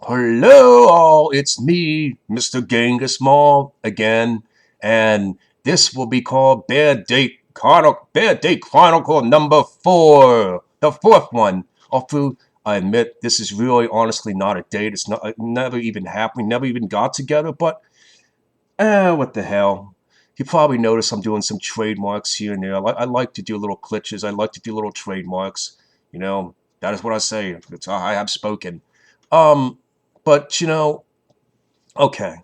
Hello, all. It's me, Mr. Genghis Mall, again, and this will be called Bad Date Chronicle number 4, the fourth one. Although I admit this is really, honestly, not a date. It never even happened. We never even got together. But what the hell? You probably noticed I'm doing some trademarks here and there. I like to do little glitches. I like to do little trademarks. That is what I say. I have spoken. Um, but okay.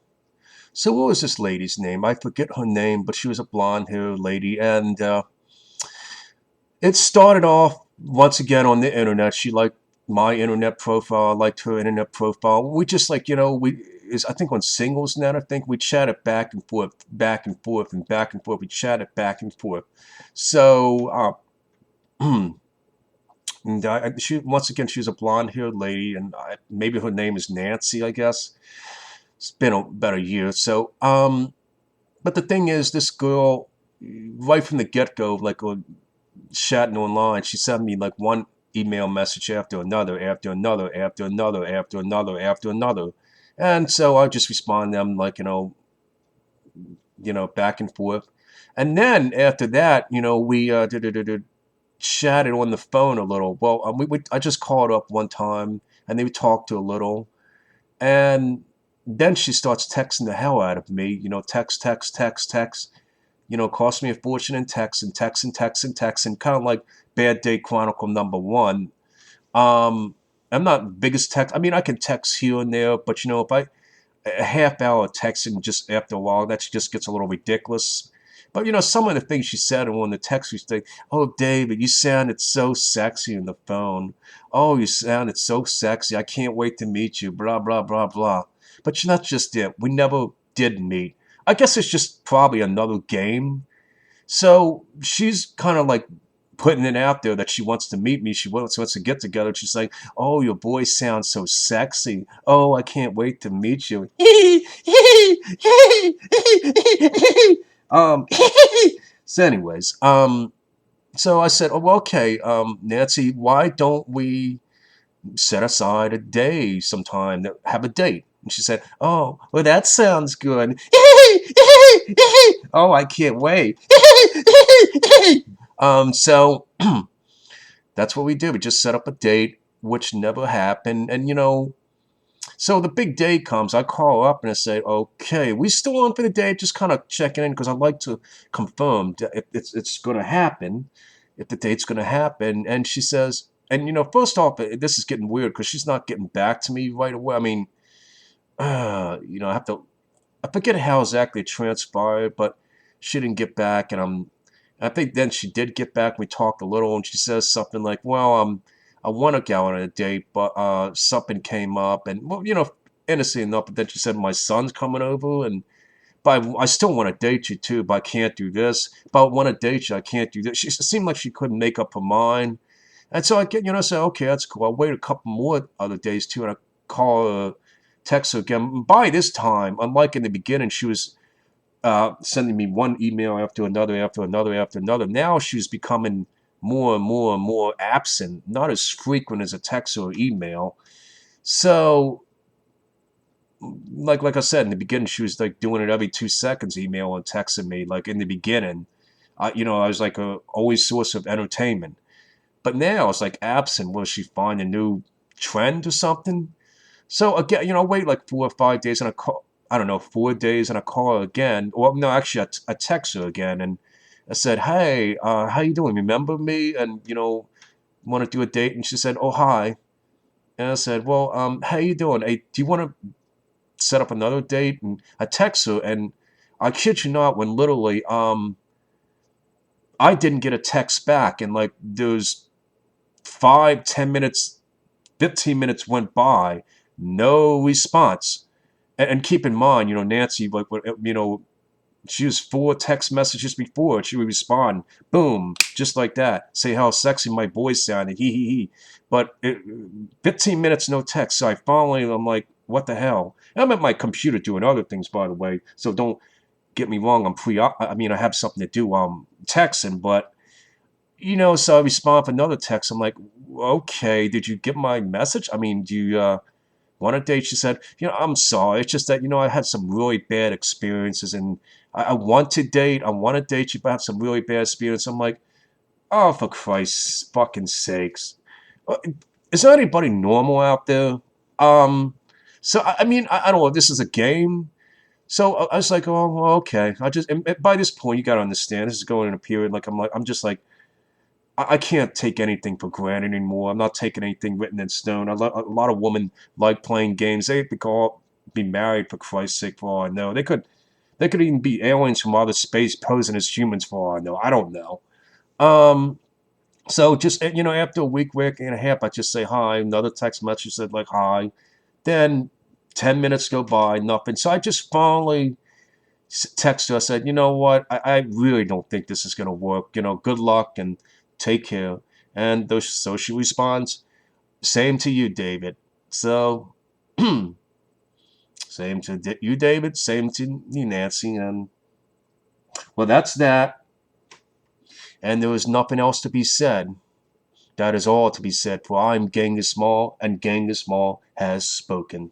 So what was this lady's name? I forget her name, but she was a blonde-haired lady, and it started off once again on the internet. She liked my internet profile. I liked her internet profile. We just we is I think on Singles Net. I think we chatted back and forth, back and forth, and back and forth. We chatted back and forth. So and she once again she was a blonde-haired lady, and maybe her name is Nancy. I guess it's been about a year. But the thing is, this girl, right from the get-go, like chatting online, she sent me like one email message after another, after another, after another, after another, after another. And so I just respond to them like, back and forth. And then after that, we chatted on the phone a little. Well, I just called up one time and they talked to a little. And then she starts texting the hell out of me, text, text, text, text. Cost me a fortune in text and text and text and text, and kind of like Bad Day Chronicle number 1. Um, I'm not the biggest text. I mean, I can text here and there, but if a half hour texting just after a while, that just gets a little ridiculous. But some of the things she said and when the text was like, "Oh, David, you sounded so sexy in the phone. Oh, you sounded so sexy. I can't wait to meet you." Blah blah blah blah. But that's just it. We never did meet. I guess it's just probably another game. So she's kind of like putting it out there that she wants to meet me. She wants to get together. She's like, "Oh, your voice sounds so sexy. Oh, I can't wait to meet you." um, so anyways, so I said, "Oh, well, okay, Nancy, why don't we set aside a day sometime to have a date?" And she said, "Oh, well, that sounds good." Oh, I can't wait. So that's what we did. We just set up a date, which never happened. And so the big day comes. I call up and I say, "Okay, we still on for the date? Just kind of checking in because I'd like to confirm if it's going to happen, if the date's going to happen." And she says, and first off, this is getting weird because she's not getting back to me right away. I mean, I have to. I forget how exactly it transpired, but she didn't get back, and I think then she did get back. We talked a little, and she says something like, "Well, I want to go on a date, but something came up," and well, innocent enough. But then she said, "My son's coming over, and but I still want to date you too, but I can't do this. But I want to date you, I can't do this." She seemed like she couldn't make up her mind, and so I get, say, "Okay, that's cool." I'll wait a couple more other days too, and I call her, text her again. By this time, unlike in the beginning, she was sending me one email after another, after another, after another. Now she's becoming more and more and more absent, not as frequent as a text or email. So, like I said in the beginning, she was like doing it every 2 seconds, email and texting me. Like in the beginning, I was like a always source of entertainment. But now it's like absent. Will she find a new trend or something? So again, I wait like 4 or 5 days and I call, I don't know, 4 days and I call her again. Well, no, actually, I text her again and I said, "Hey, how you doing? Remember me? And, want to do a date?" And she said, "Oh, hi." And I said, "Well, how you doing? Hey, do you want to set up another date?" And I text her and I kid you not, when literally, I didn't get a text back. And like those 5, 10 minutes, 15 minutes went by, no response. And keep in mind, Nancy, like, she was 4 text messages before. She would respond, boom, just like that. Say how sexy my voice sounded, hee hee hee. But 15 minutes, no text. So I'm like, what the hell? And I'm at my computer doing other things, by the way. So don't get me wrong. I mean, I have something to do. Texting, but so I respond for another text. I'm like, okay, did you get my message? I mean, do you want a date. She said, I'm sorry. It's just that, I had some really bad experiences and I want to date. I want to date you, but I have some really bad experience. I'm like, oh, for Christ's fucking sakes. Uh, Is there anybody normal out there? Um, so, I mean, I don't know if this is a game. So I was like, oh, well, okay. And by this point, you got to understand, this is going in a period, I'm just like, I can't take anything for granted anymore. I'm not taking anything written in stone. A lot of women like playing games. They could be married for Christ's sake, for all I know. They could even be aliens from outer space posing as humans, for all I know. I don't know. Um, so just after a week and a half, I just say hi. Another text message said like hi. Then 10 minutes go by, nothing. So I just finally text her. I said, you know what? I really don't think this is gonna work. Good luck and take care. And so she responds, same to you, David. So same to you, David. Same to you, Nancy. And well, that's that. And there was nothing else to be said. That is all to be said, for I am Genghis Small, and Genghis Small has spoken.